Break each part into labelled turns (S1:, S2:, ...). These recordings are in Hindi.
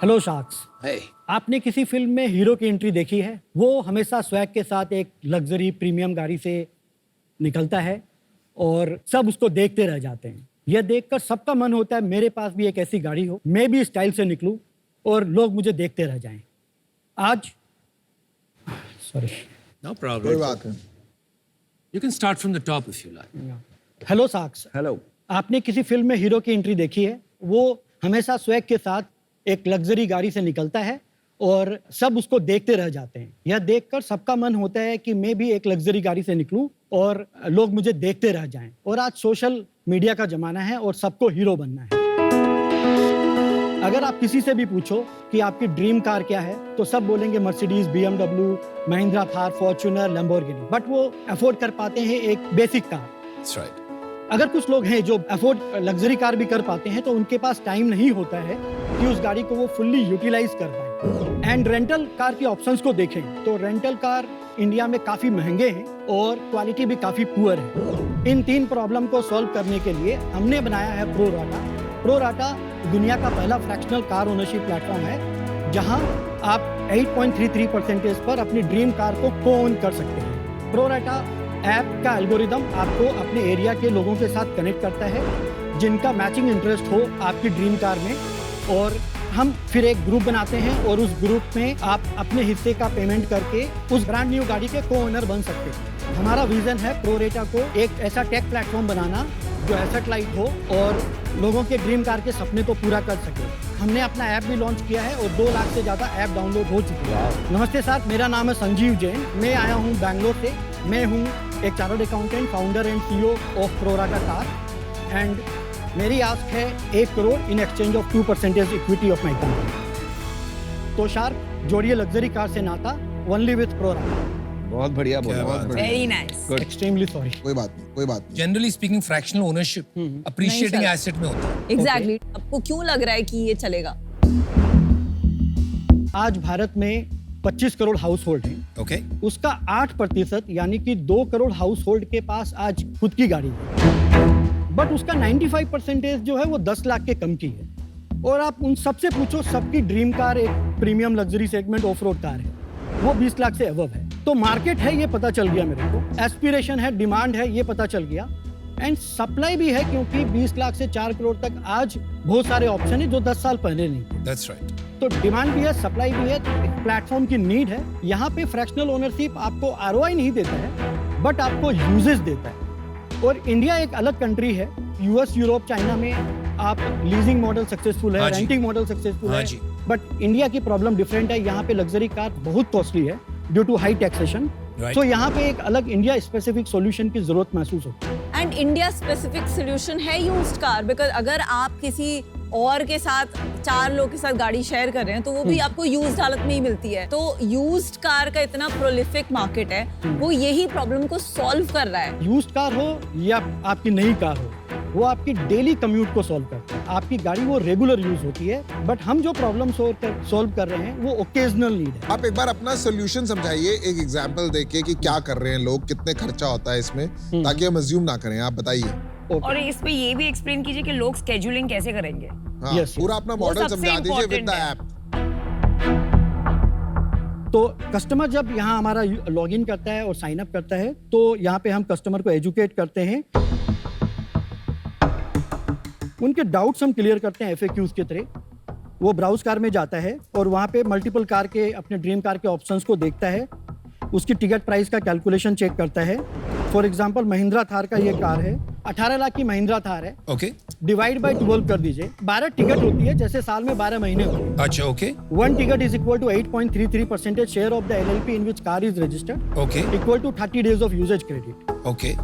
S1: Hello sharks.
S2: Hey,
S1: आपने किसी फिल्म में हीरो की एंट्री देखी है? वो हमेशा स्वैग के साथ एक लग्जरी प्रीमियम गाड़ी से निकलता है और सब उसको देखते रह जाते हैं। यह देखकर सबका मन होता है मेरे पास भी एक ऐसी गाड़ी हो, मैं भी स्टाइल से निकलूं और लोग मुझे देखते रह जाएं। आज सॉरी
S2: no problem.
S3: कोई बात नहीं।
S2: You can start from the top if you like.
S1: Hello sharks.
S2: Hello.
S1: आपने किसी फिल्म में हीरो की एंट्री देखी है? वो हमेशा स्वैग के साथ एक लग्जरी गाड़ी से निकलता है और सब उसको देखते रह जाते हैं। यह देखकर सबका मन होता है कि मैं भी एक लग्जरी गाड़ी से निकलूं और लोग मुझे देखते रह जाएं। और आज सोशल मीडिया का जमाना है और सबको हीरो बनना है। अगर आप किसी से भी पूछो कि आपकी ड्रीम कार क्या है तो सब बोलेंगे Mercedes, BMW, Mahindra Thar, Fortuner, Lamborghini. But वो अफोर्ड कर पाते हैं एक बेसिक कार।
S2: That's right.
S1: अगर कुछ लोग हैं जो अफोर्ड लग्जरी कार भी कर पाते हैं तो उनके पास टाइम नहीं होता है कि उस गाड़ी को वो फुल्ली यूटिलाइज कर पाए। एंड रेंटल कार के ऑप्शंस को देखें तो रेंटल कार इंडिया में काफी महंगे हैं और क्वालिटी भी काफी पुअर है। इन तीन प्रॉब्लम को सॉल्व करने के लिए हमने बनाया है प्रोराटा। प्रोराटा दुनिया का पहला फ्रैक्शनल कार ओनरशिप प्लेटफॉर्म है जहां आप 8.33% पर अपनी ड्रीम कार को को-ओन कर सकते हैं। प्रोराटा ऐप का एल्गोरिदम आपको अपने एरिया के लोगों के साथ कनेक्ट करता है जिनका मैचिंग इंटरेस्ट हो आपकी ड्रीम कार में, और हम फिर एक ग्रुप बनाते हैं और उस ग्रुप में आप अपने हिस्से का पेमेंट करके उस ब्रांड न्यू गाड़ी के को ओनर बन सकते हैं। हमारा विजन है प्रोरेटा को एक ऐसा टेक प्लेटफॉर्म बनाना जो एसेट लाइट हो और लोगों के ड्रीम कार के सपने को पूरा कर सके। हमने अपना ऐप भी लॉन्च किया है और 2 लाख से ज़्यादा ऐप डाउनलोड हो चुके हैं। नमस्ते सर, मेरा नाम है संजीव जैन। मैं आया हूँ बैंगलोर से। मैं हूँ एक chartered accountant, founder and CEO of pro rata car and मेरी आस्क है 1 crore in exchange of 2% equity of my company. तो शार्क, जोड़िए लग्जरी कार से नाता ओनली विथ प्रोराटा।
S3: बहुत बढ़िया बोला, बहुत बढ़िया।
S4: Very nice.
S2: Good.
S1: Extremely sorry.
S3: कोई बात नहीं, कोई बात नहीं।
S2: Generally speaking, fractional ownership appreciating
S4: नहीं
S2: asset में होता है.
S4: Exactly. आपको क्यों लग रहा है कि ये चलेगा?
S1: आज भारत में 25 करोड़ हाउस होल्ड हैं।
S2: Okay.
S1: उसका 8% यानी कि 2 करोड़ हाउस होल्ड के पास आज खुद की गाड़ी है, बट उसका 95% जो है वो 10 लाख के कम की है। और आप उन सबसे पूछो, सबकी ड्रीम कार एक premium luxury segment of road car है, वो 20 लाख से अबव है। तो मार्केट है ये पता चल गया मेरे को, एस्पिरेशन है, डिमांड है ये पता चल गया, एंड सप्लाई भी है क्योंकि 20 लाख से 4 करोड़ तक आज बहुत सारे ऑप्शन है जो 10 साल पहले नहीं थे।
S2: That's right.
S1: तो डिमांड भी है, सप्लाई भी है, एक प्लेटफॉर्म की नीड है। यहाँ पे फ्रैक्शनल ओनरशिप आपको ROI नहीं देता है बट आपको यूजेस देता है। और इंडिया एक अलग कंट्री है। US, यूरोप, चाइना में आप लीजिंग मॉडल सक्सेसफुल है,
S2: हाँ जी।
S1: रेंटिंग मॉडल सक्सेसफुल
S2: हाँ
S1: है,
S2: जी।
S1: बट इंडिया की प्रॉब्लम डिफरेंट है। यहाँ पे लग्जरी कार बहुत कॉस्टली है due to high taxation.
S2: Right.
S1: तो यहाँ पे एक अलग इंडिया स्पेसिफिक सॉल्यूशन की जरूरत महसूस होती है।
S4: एंड इंडिया स्पेसिफिक सोल्यूशन है यूज्ड कार, बिकॉज अगर आप किसी और के साथ 4 लोग के साथ गाड़ी शेयर कर रहे हैं तो वो भी आपको यूज्ड हालत में ही मिलती है। तो यूज्ड कार का इतना प्रोलिफिक मार्केट है, वो यही प्रॉब्लम को सॉल्व कर रहा है।
S1: यूज्ड कार हो या आपकी नई कार हो, वो आपकी डेली कम्यूट को सॉल्व करता है। आपकी गाड़ी वो रेगुलर यूज होती है, बट हम जो प्रॉब्लम सॉल्व कर रहे हैं वो ओकेजनल नीड है।
S3: आप एक बार अपना सोल्यूशन समझाइए, एक एग्जांपल देके कि क्या कर रहे हैं लोग, कितने खर्चा होता है इसमें, ताकि हम अज्यूम ना करें। आप बताइए।
S5: और इसमें ये भी एक्सप्लेन कीजिए कि लोग स्केड्यूलिंग कैसे करेंगे।
S3: हाँ,
S1: Yes,
S3: पूरा अपना
S5: वो
S3: मॉडल
S5: सबसे
S3: समझा दीजिए विद
S5: important
S3: द
S5: है।
S3: ऐप।
S1: तो कस्टमर जब यहाँ हमारा लॉगिन करता है और साइन अप करता है तो यहाँ पे हम कस्टमर को एजुकेट करते हैं, उनके डाउट्स हम क्लियर करते हैं FAQs के तरह। वो ब्राउज कार में जाता है और वहाँ पे मल्टीपल कार के, अपने ड्रीम कार के ऑप्शंस को देखता है, उसकी टिकट प्राइस का कैलकुलेशन चेक करता है। फॉर एग्जांपल महिंद्रा थार का ये कार है, 18 लाख की महिंद्रा थार है,
S2: Okay.
S1: डिवाइड बाय 12 कर दीजिए। 12 टिकट होती है, जैसे साल में 12 महीने होते हैं।
S2: अच्छा, okay.
S1: 1 ticket is equal to 8.33% share of the LLP in which car is registered,
S2: Okay.
S1: equal to 30 days of usage credit.
S2: Okay.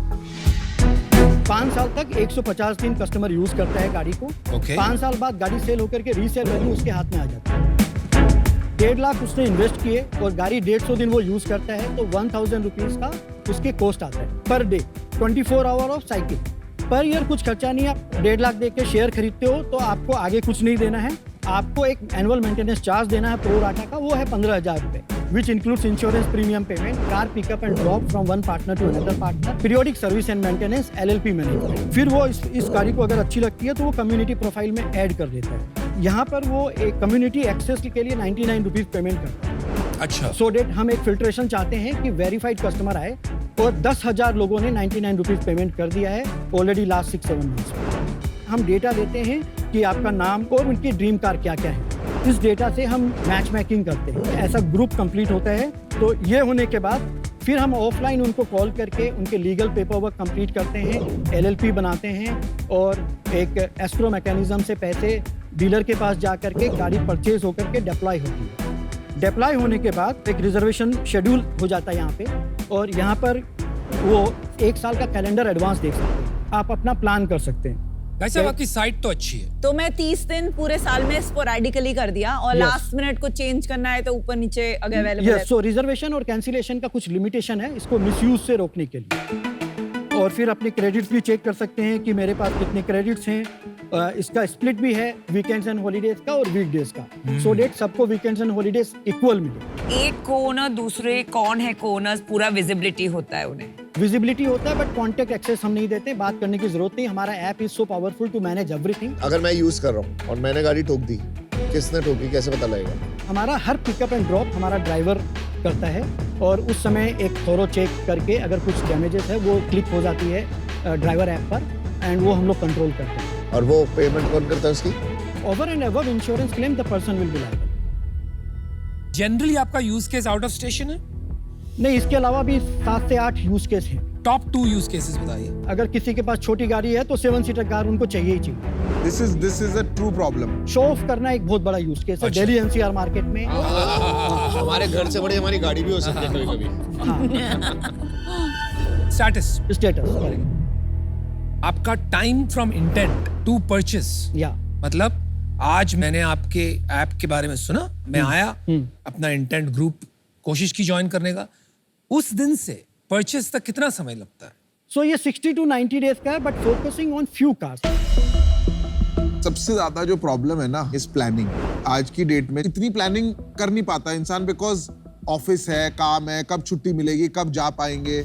S1: 5 साल तक 150 दिन कस्टमर यूज करता है गाड़ी को।
S2: Okay.
S1: 5 साल बाद गाड़ी सेल होकर के रीसेल वैल्यू उसके हाथ में आ जाती है। 1.5 लाख उसने इन्वेस्ट किए और गाड़ी 150 दिन वो यूज करता है तो 1000 रुपीज का उसके कॉस्ट आता है per day, 24 hour of cycle. Per year कुछ खर्चा नहीं। आप 1.5 लाख दे के शेयर खरीदते हो तो आपको आगे कुछ नहीं देना है। आपको एक एनुअल मेंटेनेंस चार्ज देना है प्रोराटा का, वो है 15,000 रुपए, which includes insurance premium payment, car pickup and drop from one partner to another partner, periodic service and maintenance, LLP management। फिर वो इस गाड़ी को अगर अच्छी लगती है तो वो कम्युनिटी प्रोफाइल में ऐड कर देता है। यहाँ पर वो एक कम्युनिटी एक्सेस के लिए 99 रुपीज़ पेमेंट करता है।
S2: अच्छा
S1: सो डेट हम एक फिल्ट्रेशन चाहते हैं कि वेरीफाइड कस्टमर आए, और 10,000 लोगों ने 99 रुपीज़ पेमेंट कर दिया है ऑलरेडी लास्ट 6-7 मंथ्स में। हम डेटा देते हैं कि आपका नाम और उनकी ड्रीम कार क्या क्या है। इस डेटा से हम मैच मैकिंग करते हैं, ऐसा ग्रुप कंप्लीट होता है। तो ये होने के बाद फिर हम ऑफलाइन उनको कॉल करके उनके लीगल पेपर वर्क कंप्लीट करते हैं, LLP बनाते हैं, और एक एस्क्रो मैकेनिज्म से पैसे डीलर के पास जा करके गाड़ी परचेज होकर के डिप्लॉय होती है। डिप्लॉय होने के बाद एक रिजर्वेशन शेड्यूल हो जाता है यहाँ पे, और यहाँ पर वो 1 साल का कैलेंडर एडवांस देख सकते हैं, आप अपना प्लान कर सकते हैं।
S2: भाई साहब आपकी साइट तो अच्छी है।
S4: तो मैं 30 दिन पूरे साल में स्पोरेडिकली कर दिया, और
S1: Yes.
S4: लास्ट मिनट को चेंज करना है तो ऊपर नीचे अगर अवेलेबल है।
S1: यस, सो रिजर्वेशन और कैंसिलेशन का कुछ लिमिटेशन है इसको मिसयूज से रोकने के लिए। और फिर अपने क्रेडिट्स भी चेक कर सकते हैं कि मेरे पास कितने क्रेडिट्स हैं। इसका स्प्लिट भी है वीकेंड्स एंड हॉलीडेज का और वीकडेज का, सो डेट सबको वीकेंड्स एंड हॉलीडेज इक्वल मिले।
S5: एक को ओनर दूसरे कौन है को ओनर्स पूरा विजिबिलिटी होता है उन्हें।
S1: विजिबिलिटी होता है बट कॉन्टेक्ट एक्सेस हम नहीं देते, बात करने की जरूरत नहीं। हमारा app is so powerful to manage everything.
S3: अगर मैं यूज कर रहा हूँ और मैंने गाड़ी ठोक दी, किसने ठोकी कैसे पता लगेगा?
S1: हमारा हर पिकअप एंड ड्रॉप हमारा ड्राइवर करता है, और उस समय एक थोरो चेक करके अगर कुछ डैमेजेस है वो क्लिक हो जाती है ड्राइवर ऐप पर, एंड वो हम लोग कंट्रोल करते हैं।
S3: और वो पेमेंट कौन करता है उसकी?
S1: Over and above insurance claim the person will be liable.
S2: Generally आपका use case out of station है?
S1: नहीं, इसके अलावा भी 7 से 8 यूज केस हैं।
S2: टॉप 2 यूज केसेस बताइए।
S1: अगर किसी के पास छोटी गाड़ी है तो 7 सीटर कार उनको चाहिए ही चाहिए।
S3: This is a true problem.
S1: Show off करना एक बहुत बड़ा यूज केस है
S2: अच्छा।
S1: दिल्ली NCR मार्केट में।
S3: हमारे घर से बड़ी हमारी गाड़ी भी हो सकती है कभी-कभी।
S2: स्टेटस
S1: स्टेटस
S2: आपका time from intent to purchase,
S1: या
S2: मतलब आज मैंने आपके ऐप के बारे में सुना, मैं आया, अपना इंटेंट ग्रुप कोशिश की ज्वाइन करने का, उस दिन से परचेस तक कितना समय लगता है?
S1: सो ये 60 to 90 डेज का है, but focusing on few cars.
S3: सबसे ज्यादा जो प्रॉब्लम है ना इस प्लानिंग, आज की डेट में इतनी प्लानिंग कर नहीं पाता इंसान, बिकॉज ऑफिस है, काम है, कब छुट्टी मिलेगी, कब जा पाएंगे।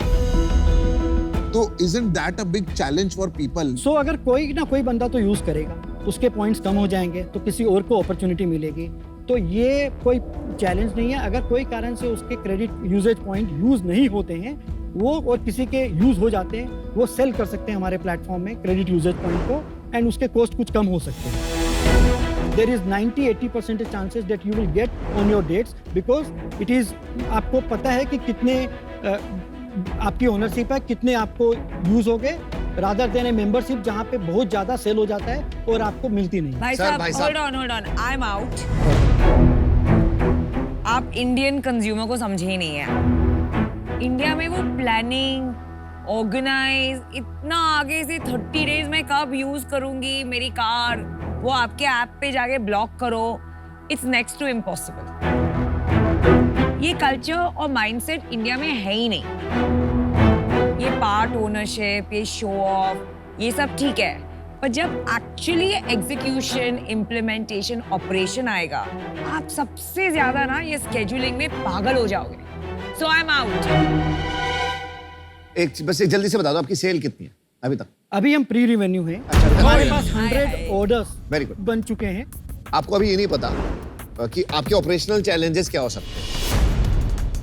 S3: तो isn't that a big challenge for people?
S1: सो अगर कोई ना कोई बंदा तो यूज करेगा, उसके पॉइंट्स कम हो जाएंगे तो किसी और को अपॉर्चुनिटी मिलेगी। तो ये कोई चैलेंज नहीं है। अगर कोई कारण से उसके क्रेडिट यूजेज पॉइंट यूज नहीं होते हैं, वो और किसी के यूज हो जाते हैं, वो सेल कर सकते हैं हमारे प्लेटफॉर्म में क्रेडिट यूजेज पॉइंट को, एंड उसके कॉस्ट कुछ कम हो सकते हैं। There is 90-80% chances that you will get on your debts, because it is, आपको पता है कि कितने आपकी ओनरशिप है, कितने आपको यूज हो गए, रादर देन ए मेंबरशिप जहाँ पे बहुत ज्यादा सेल हो जाता है और आपको मिलती नहीं।
S5: भाई
S3: सर,
S5: साहब
S3: भाई साहब।
S5: Hold on I am out. आप इंडियन कंज्यूमर को समझे ही नहीं है। इंडिया में वो प्लानिंग ऑर्गेनाइज इतना आगे से 30 डेज में कब यूज करूंगी मेरी कार, वो आपके ऐप पे जाके ब्लॉक करो, इट्स नेक्स्ट टू इम्पॉसिबल। ये कल्चर और माइंडसेट इंडिया में है ही नहीं। ये पार्ट ओनरशिप, ये शो ऑफ, ये सब ठीक है, पर जब एक्चुअली एग्जीक्यूशन, इम्प्लीमेंटेशन, ऑपरेशन आएगा, आप सबसे ज्यादा ना ये स्केड्यूलिंग में पागल हो जाओगे। सो आई एम आउट।
S6: बस एक जल्दी से बता दो आपकी सेल कितनी है अभी तक?
S1: अभी हम प्री रिवेन्यू हैं,
S6: अच्छा,
S1: हमारे
S6: very
S1: पास
S5: good.
S1: 100 orders
S6: Very good.
S1: बन चुके हैं।
S6: आपको अभी ये नहीं पता कि आपके ऑपरेशनल चैलेंजेस क्या हो सकते हैं।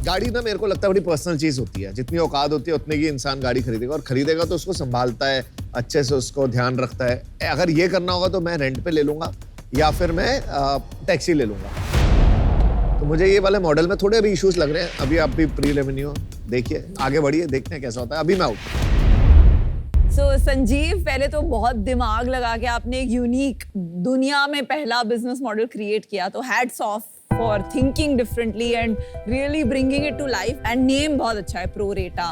S6: गाड़ी ना मेरे को लगता है बड़ी पर्सनल चीज होती है, जितनी औकात होती है उतने की इंसान गाड़ी खरीदेगा, और खरीदेगा तो उसको संभालता है, अच्छे से उसको ध्यान रखता है। अगर ये करना होगा तो मैं रेंट पे ले लूंगा या फिर मैं टैक्सी ले लूंगा। तो मुझे ये वाले मॉडल में थोड़े अभी इश्यूज लग रहे हैं। अभी आप भी प्री रेवेन्यू देखिए, आगे बढ़िए, देखते हैं कैसा होता है। अभी मैं आउट।
S4: सो संजीव, पहले तो बहुत दिमाग लगा के आपने एक यूनिक, दुनिया में पहला बिजनेस मॉडल क्रिएट किया, तो hats off for thinking differently and really bringing it to life. And name बहुत अच्छा है, प्रोरेटा।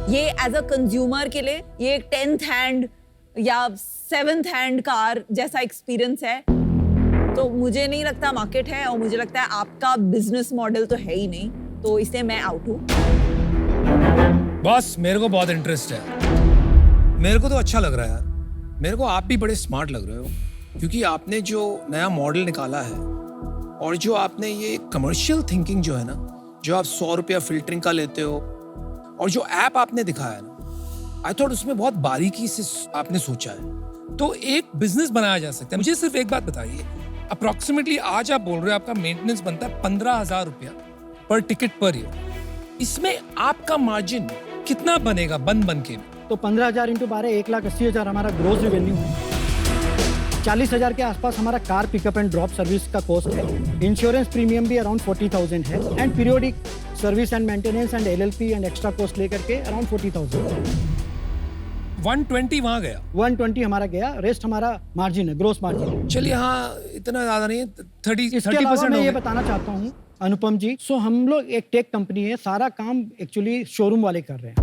S4: ये एज अ कंज्यूमर के लिए ये एक 10th हैंड या 7th हैंड कार जैसा एक्सपीरियंस है। तो मुझे नहीं लगता मार्केट है, और मुझे लगता है आपका बिजनेस मॉडल तो है ही नहीं, तो इससे मैं आउट हूँ।
S2: बॉस, मेरे को बहुत इंटरेस्ट है, मेरे को तो अच्छा लग रहा है यार। मेरे को आप भी बड़े स्मार्ट लग रहे हो, क्योंकि आपने जो नया मॉडल निकाला है और जो आपने ये कमर्शियल थिंकिंग जो है ना, जो आप 100 रुपया फिल्टरिंग का लेते हो, और जो ऐप आपने दिखाया है ना, आई थॉट उसमें बहुत बारीकी से आपने सोचा है। तो एक बिजनेस बनाया जा सकता है। मुझे सिर्फ एक बात बताइए, अप्रोक्सीमेटली आज आप बोल रहे हो आपका मेंटेनेंस बनता है 15,000 रुपया पर टिकट पर ईयर, इसमें आपका मार्जिन कितना बनेगा बन के?
S1: तो 15,000 इंटू 12 1,80,000 हमारा ग्रोस रेवेन्यू है। 40,000 के आसपास हमारा car pickup and drop service का कॉस्ट है। इंश्योरेंस प्रीमियम भी अराउंड 40,000 है and periodic service and maintenance and LLP and extra cost लेकर के अराउंड 40,000।
S2: 120 वहां गया,
S1: 120 हमारा गया, रेस्ट हमारा मार्जिन है, ग्रोस मार्जिन।
S2: चलिए हाँ, इतना ज्यादा नहीं है, 30%
S1: इसके अलावा मैं ये
S2: हो गया।
S1: बताना चाहता हूँ अनुपम जी, सो हम लोग एक टेक कंपनी है, सारा काम एक्चुअली शोरूम वाले कर रहे हैं।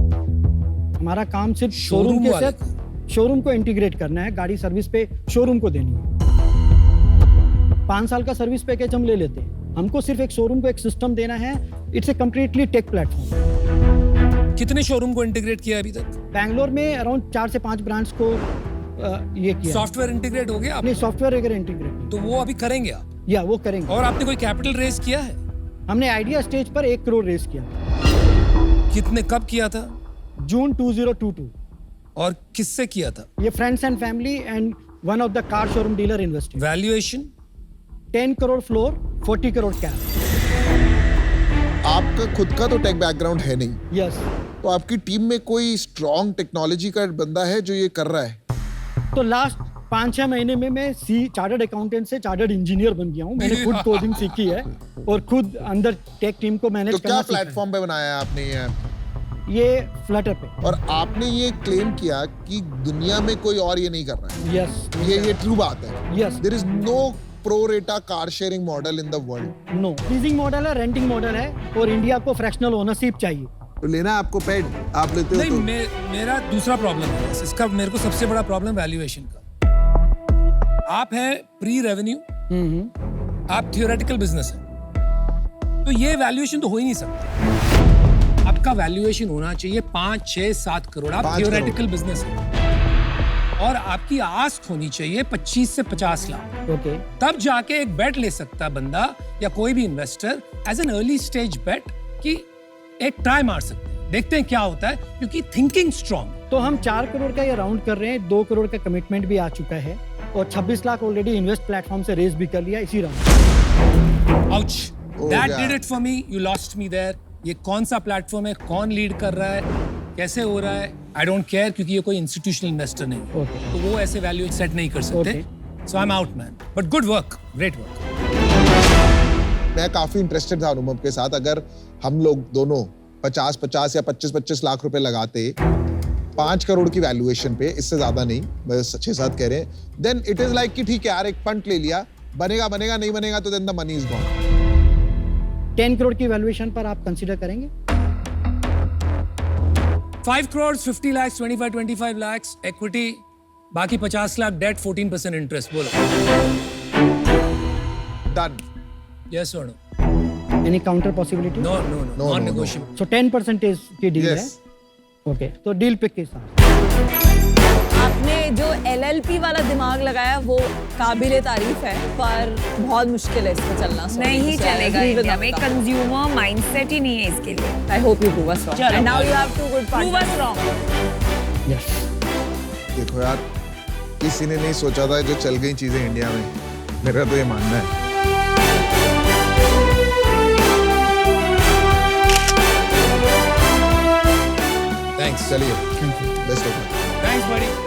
S1: हमारा काम सिर्फ शोरूम के
S2: वाले
S1: साथ शोरूम को इंटीग्रेट करना है, गाड़ी सर्विस पे शोरूम को देनी है। 5 साल का सर्विस पैकेज हम ले लेते हैं, हमको सिर्फ एक शोरूम को एक सिस्टम देना है। It's a completely take platform.
S2: कितने शोरूम को इंटीग्रेट किया अभी तक?
S1: बैंगलोर में अराउंड 4 से 5 ब्रांड्स को ये किया।
S2: सॉफ्टवेयर इंटीग्रेट हो गया
S1: नहीं, सॉफ्टवेयर वगैरह इंटीग्रेट,
S2: तो वो अभी करेंगे आप?
S1: या वो करेंगे।
S2: और आपने कोई कैपिटल रेज किया है?
S1: हमने आइडिया स्टेज पर 1 करोड़ रेस किया,
S2: कितने, कब किया था
S1: जून 2022।
S2: और किससे किया था?
S1: ये friends and family and one of the car showroom dealer invested.
S2: Valuation?
S1: 10 crore floor, 40 crore cash.
S3: आपका खुद का तो टेक बैकग्राउंड है नहीं,
S1: यस।
S3: तो आपकी टीम में कोई स्ट्रॉन्ग टेक्नोलॉजी का बंदा है जो ये कर रहा है?
S1: तो लास्ट 5-6 महीने में मैं चार्टर्ड अकाउंटेंट से चार्टर्ड इंजीनियर बन गया हूँ। मैंने खुद कोडिंग सीखी है और खुद अंदर टेक टीम को मैनेज
S3: तो
S1: करना
S3: क्या
S1: सीखा है।
S3: प्लेटफॉर्म पे बनाया है आपने ये ऐप?
S1: ये फ्लटर पे।
S3: और आपने ये क्लेम किया कि दुनिया में कोई और ये नहीं कर रहा है।
S1: यस,
S3: ये ट्रू बात है।
S1: Yes.
S3: There is no pro rata car sharing model in the world.
S1: No, leasing model है, रेंटिंग मॉडल है और इंडिया को फ्रैक्शनल ओनरशिप चाहिए।
S3: तो लेना है आपको पेड, आप लेते हो
S2: नहीं,
S3: तो
S2: मेरा दूसरा प्रॉब्लम है इसका। मेरे को सबसे बड़ा प्रॉब्लम वैल्यूएशन का। आप है प्री रेवेन्यू, आप थियोरेटिकल बिजनेस है, तो ये वैल्यूएशन तो हो ही नहीं सकता। आपका वैल्यूएशन होना चाहिए 5, 6, 7 करोड़। आप
S3: 5
S2: थियोरेटिकल बिजनेस है और आपकी आस्क होनी चाहिए 25 से 50 लाख।
S1: ओके।
S2: तब जाके एक बेट ले सकता है बंदा या कोई भी investor as an early stage bet कि एक ट्राई मार सकते हैं, देखते हैं क्या होता है, क्योंकि थिंकिंग स्ट्रॉन्ग।
S1: तो हम 4 करोड़ का ये राउंड कर रहे हैं, 2 करोड़ का कमिटमेंट भी आ चुका है और 26 लाख ऑलरेडी इन्वेस्ट प्लेटफॉर्म से रेज भी कर लिया इसी round.
S2: Ouch, that did it for me, you lost me there. ये कौन सा प्लेटफॉर्म है, कौन लीड कर रहा है, कैसे हो रहा है, आई डोंट केयर, क्योंकि ये कोई इंस्टीट्यूशनल इन्वेस्टर नहीं है।
S1: Okay.
S2: तो वो ऐसे वैल्यू सेट नहीं कर सकते। So I am out man, but good work, great work.
S3: मैं काफी इंटरेस्टेड था अनुभव के साथ। अगर हम लोग दोनों 50-50 या 25-25 लाख रुपए लगाते 5 करोड़ की वैल्यूएशन पे, इससे ज्यादा नहीं, बस 6-7 कह रहे हैं, देन इट इज लाइक कि ठीक है यार, एक पंट ले लिया, बनेगा, नहीं बनेगा तो then the money is gone.
S1: 10 crore की वैल्यूएशन पर आप कंसीडर करेंगे?
S2: 5 crores, 50 lakhs, 25 lakhs equity, बाकी 50 लाख डेट, 14% इंटरेस्ट। बोलो
S3: डन।
S2: यस और no?
S1: Any counter possibility?
S2: No,
S3: no,
S2: non
S3: no.
S2: Negotiable.
S1: So 10% की डील है।
S3: यस।
S1: ओके, तो डील पे के साथ
S4: आपने जो LLP वाला दिमाग लगाया वो काबिले तारीफ है, पर बहुत मुश्किल है इस पे चलना।
S5: नहीं चलेगा इंडिया में, कंज्यूमर माइंडसेट ही नहीं है इसके लिए।
S4: I hope you prove us wrong
S5: चलो,
S4: and now you have to good
S5: Prove us wrong.
S1: Yes.
S3: देखो यार, किसी ने नहीं सोचा था जो चल गई चीजें इंडिया में, मेरा तो ये मानना है।
S2: थैंक्स,
S3: चलिए, बेस्ट ऑफ लक।
S2: थैंक्स बड़ी।